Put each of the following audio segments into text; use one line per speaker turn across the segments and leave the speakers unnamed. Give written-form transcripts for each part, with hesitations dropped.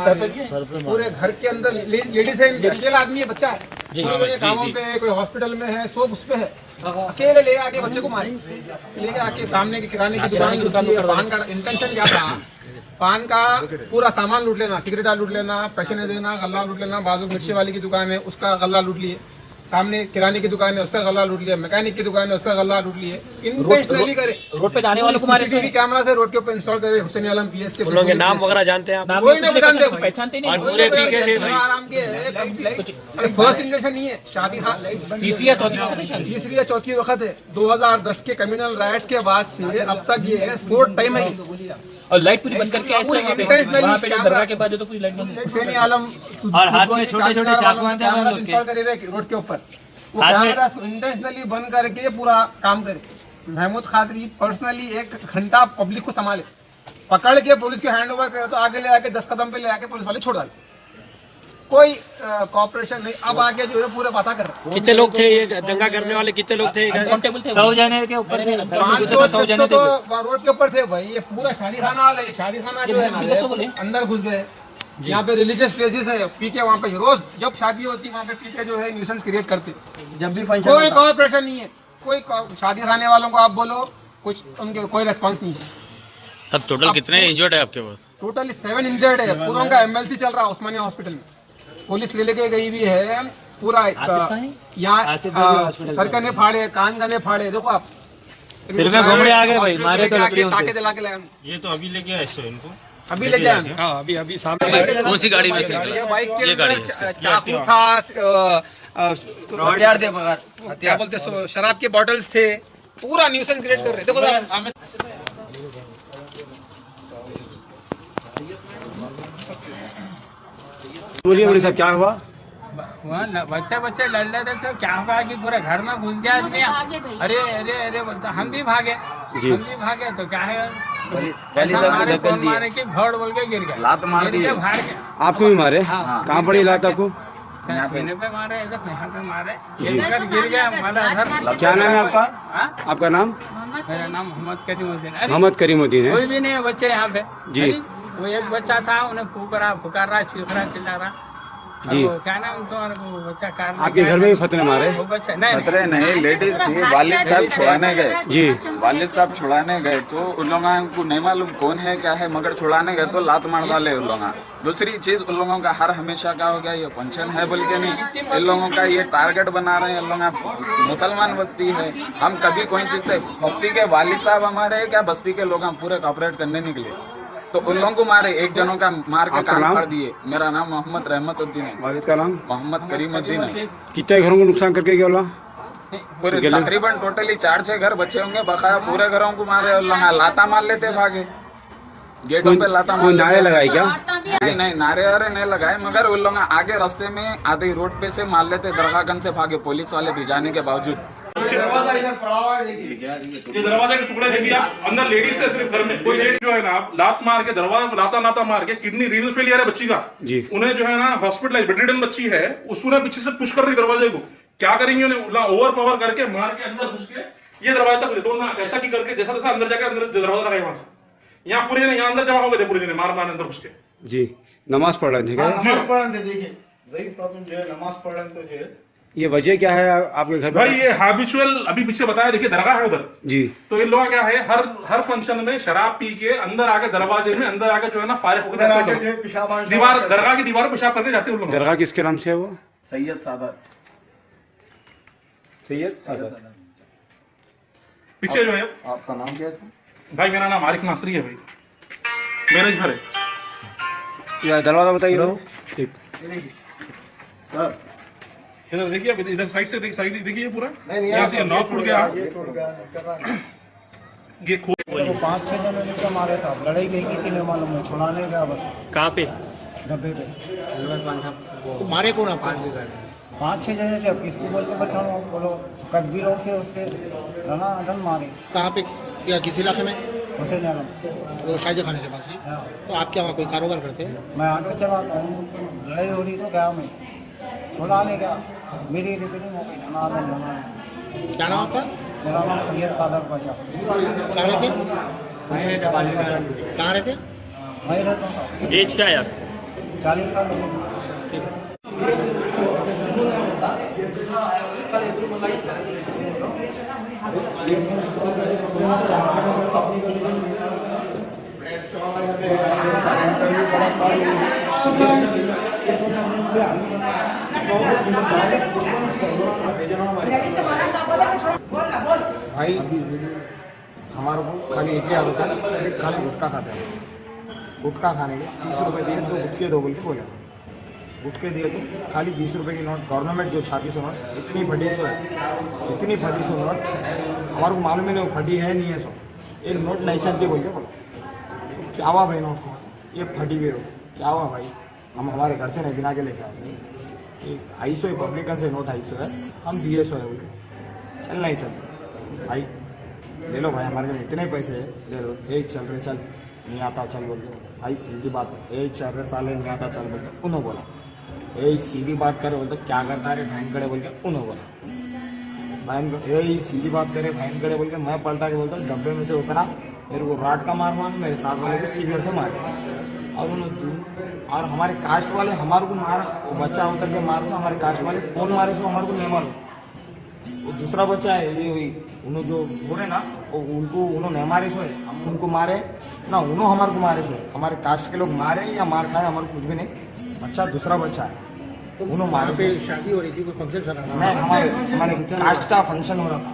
पूरे घर के अंदर लेडीज है, अकेला आदमी है, बच्चा है, कामों पे, कोई हॉस्पिटल में है, सब उस पे है, अकेले ले आके बच्चे को मारे, लेके आके सामने की किराने की दुकान, पान का इंटेंशन क्या था, पान का पूरा सामान लूट लेना, सिगरेट लूट लेना, पैसे नहीं देना, गल्ला लूट लेना, बाजू मिर्ची वाली की दुकान है उसका गल्ला लूट लिए, सामने किराने की दुकान है उसका गल्ला लूट लिया, मैकेनिक की दुकान है उसका गल्ला लूट लिए, इंटेंशनली करे, रोड पे जाने वालों को मारे, सीसीटीवी कैमरा से रोड के ऊपर इंस्टॉल करे, हुसैन आलम पीएस के लोगों के नाम वगैरह जानते हैं आप? कोई नहीं जानते, पहचानते नहीं, पूरे ठीक है, आराम के है, फर्स्ट इंजेक्शन नहीं है, शादी तीसरी या चौथी वक्त है, 2010 के कम्युनल राइट्स के बाद से अब तक ये है 4th टाइम है, और लाइट पूरी बंद करके वहाँ पे दरगाह के बाद तो पूरी लाइट बंद, हुसैन आलम और हाथ में छोटे-छोटे चाकू हैं इंस्टॉल करे रोड के ऊपर, वो कैमरा इंटेंशनली बंद करके पूरा काम करे। महमूद खादरी पर्सनली 1 घंटा पब्लिक को संभाले, पकड़ के पुलिस के हैंड ओवर करे तो आगे ले आके 10 कदम पे ले आके पुलिस वाले छोड़ डाले, कोई कॉपरेशन नहीं। अब आगे जो है पूरे बात कर रहे।
कितने लोग थे ये दंगा करने वाले, कितने लोग थे? 100 जने के ऊपर थे,
500-600 तो रोड के ऊपर थे भाई, ये पूरा शादी खाना जो है अंदर घुस गए। यहाँ पे रिलीजियस प्लेसेस है, पीके वहाँ पे रोज जब शादी होती है वहाँ पे पीके जो है न्यूसेंस क्रिएट करते, जब भी फंक्शन, कोई कॉपरेशन नहीं है, कोई शादी खाने वालों को आप बोलो कुछ, उनके कोई रेस्पॉन्स नहीं है।
अब टोटल कितने इंजर्ड है आपके पास?
टोटली 7 इंजर्ड है, पूरा उनका एमएलसी चल रहा है उस्मानिया हॉस्पिटल में, पुलिस ले लेके गई भी है, पूरा यहाँ सर का ने फाड़े, कान का ने फाड़े, देखो आप
सिर में घुमड़े आ गए भाई, मारे तो लकड़ियों से।
दिला के लाए,
ये तो अभी लेके आए इनको,
अभी लेके आए,
हाँ अभी सामने। कौन सी गाड़ी में?
बाइक के अंदर चाकू था, हथियार थे, मगर क्या बोलते शराब के बॉटल्स थे, पूरा न्यूसेंस क्रिएट कर रहे। देखो
बोलिए बड़ी साहब, क्या हुआ?
वहाँ बच्चे लड़ रहे थे तो क्या हुआ कि पूरे घर में घुस गया आदमी, अरे अरे अरे बोलता, हम भी भागे तो क्या है, हमारे कौन मारे की भौड़ बोल के गिर गए, लात मार दी, भाड़ के।
आपको भी मारे? कहाँ पड़ी लात आपको?
सीने पे मारे, इधर यहाँ पे मारे, गिर गया हमारा घर।
क्या नाम है आपका? आपका नाम?
मेरा नाम मोहम्मद करीमुद्दीन।
मोहम्मद करीमुद्दीन है।
कोई भी नहीं है बच्चे यहाँ पे
जी।
वो एक बच्चा था, उन्हें पुकार रहा, चीख रहा, चिल्ला रहा
जी।
क्या नाम तुम्हारा बच्चा कार?
आपके घर में भी खतरे मारे?
वो बच्चा नहीं,
खतरे नहीं, लेडीज थी, वालिद साहब छुड़ाने गए
जी,
वालिद साहब छुड़ाने गए तो उन लोगों को नहीं मालूम कौन है क्या है, मगर छुड़ाने गए तो लात मार डाले उन लोग। दूसरी चीज उन लोगों का हर हमेशा का हो गया, ये फंक्शन है बोल के नहीं, इन लोगों का ये टारगेट बना रहे हैं। इन लोग मुसलमान बस्ती है, हम कभी कोई चीज से, बस्ती के वालिद साहब हमारे क्या, बस्ती के लोग हम पूरे कॉपरेट करने निकले तो उन लोगों को मारे, एक जनों का मार के कान फाड़ दिए। मेरा नाम मोहम्मद रहमतुद्दीन है।
वालिद का नाम?
मोहम्मद करीमुद्दीन है।
कितने घरों को नुकसान करके गया?
पूरे तकरीबन टोटली 4-6 घर बचे होंगे, बकाया पूरे घरों को मारे और लोग लाता मार लेते, भागे गेटों पे लाता मार।
नारे लगाए क्या?
नहीं नारे वारे नहीं लगाए, मगर उन लोग आगे रास्ते में आधे रोड पे से मार लेते, दरगाहगंज से भागे पुलिस वाले भिजाने के बावजूद।
दरवाजा इधर पड़ा हुआ है, देखिए ये दरवाजे के टुकड़े देखिए आप, अंदर लेडीज है, सिर्फ घर में कोई लेडीज जो है ना, आप लात मार के दरवाजा को लाता मार के, किडनी रीनल फेलियर है बच्ची का जी, उन्हें जो है ना हॉस्पिटलाइज बेडरिडन बच्ची है, उसने पीछे से पुश कर रही दरवाजे को, क्या करेंगे उन्हें ओवर पावर करके मार के अंदर घुस के ये दरवाजे तक ले दो ना, ऐसा की करके जैसा तैसा अंदर जाकर अंदर दरवाजा लगाए, वहां से यहाँ पूरे जने यहाँ अंदर जमा हो गए थे, पूरे जने मार अंदर घुस के
जी नमाज पढ़ रहे थे क्या?
नमाज पढ़ रहे थे, देखिए सही प्रॉब्लम जो है नमाज पढ़ रहे थे जो है।
ये वजह क्या है आपके घर
भाई? ये हैबिचुअल, अभी पीछे बताया, देखिए दरगाह है उधर
जी, तो
इन लोगों क्या है, हर फंक्शन में शराब पी के अंदर आके दरवाजे में अंदर आके जो है ना फारिग होकर दीवार, दरगाह की दीवार पेशाब करके जाते हैं लोग।
दरगाह किसके नाम से है वो?
सैयद सादत।
पीछे जो है।
आपका नाम क्या है
भाई? मेरा नाम आरिफ नासरी है भाई, मेरे घर है।
दरवाजा बताइए।
इधर देखिए, इधर साइड से देखिए पूरा यहाँ से नॉक टूट गया, ये
5-6 जनों ने मारे था, लड़ाई गई कि नहीं मालूम है, छुड़ाने गया बस।
कहाँ पे?
डब्बे पे।
मारे कौन?
5-6 जने थे, किसको बोल के बचाओ, बोलो कब्बी लोग से उससे धन मारे।
कहाँ पे? क्या किसी इलाके में?
हुसैन आलम,
तो शादी खाने के पास ही। तो आप क्या वहाँ कोई कारोबार करते हैं?
मैं ऑटो चलाता हूँ, लड़ाई हो रही तो गया मैं, छुड़ाने गया, मेरी रिपेयरिंग हो गई।
क्या नाम आपका?
मेरा नाम सैयद सादत बादशाह।
कहाँ रहते? कहाँ रहते?
वहीं रहता हूँ।
एज क्या है आप?
40 साल हो गए।
भाई हमारे को खाली एक ही आदत है, सिर्फ खाली गुटखा खाते हैं। गुटखा खाने के 30 रुपये दिए तो गुटके दो बोल के बोले, गुटके दिए तो खाली 20 रुपये की नोट। गवर्नमेंट जो 36 नोट इतनी फटी सो है, इतनी फटी सो नोट हमारे को मालूम ही नहीं फटी है नहीं है। सो एक नोट नहीं चलती बोल के बोला। क्या हुआ भाई नोट को, ये फटी हुई हो क्या हुआ भाई, हम हमारे घर से नहीं बिना के लेके आए। आई सो है पब्लिकन से नोट आई सो है, हम दिए सो है बोल के चल नहीं चलते भाई, ले लो भाई हमारे घर इतने पैसे है ले लो। एक चल रहे चल नहीं आता चल बोल के भाई सीधी बात है, एक चल रहे साले नहीं आता चल बोल के उन्होंने बोला। एक सीधी बात करे बोलते क्या करता है बहन करे बोल के उन्होंने बोला। बहन यही सीधी बात करे बहन करे बोल के मैं पलटा के बोलता डब्बे में से उतरा, मेरे को राट का मार मेरे साथ वाले को सीवियर से मार और और हमारे कास्ट वाले हमारे को मारा, वो बच्चा उतर के मार से हमारे कास्ट वाले कौन मारे तो हमारे को नहीं मारो। वो दूसरा बच्चा है ये हुई उन्होंने जो बोले ना वो उनको उन्होंने मारे सो है, हम उनको मारे ना उन्होंने हमारे को मारे सो है। हमारे कास्ट के लोग मारे या मार खाए हमारे कुछ भी नहीं, बच्चा दूसरा बच्चा है उन्होंने मारे पे
शादी हो रही थी, कोई फंक्शन चल रहा
नहीं हमारे कास्ट का फंक्शन हो रहा था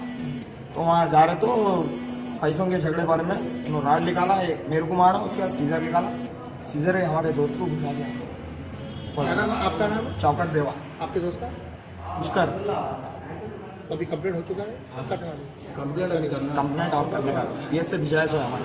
तो वहाँ जा रहे तो पैसों के झगड़े बारे में उन्होंने राड निकाला, एक मेरे को मारा, उसके बाद सीजर निकाला, सीजर हमारे दोस्त को घुसा दिया।
आपका नाम?
चौकट देवा।
आपके दोस्त का?
पुष्कर।
अभी कंप्लीट हो चुका है?
कंप्लेंट और करने का ये से विजय सो है हमारे।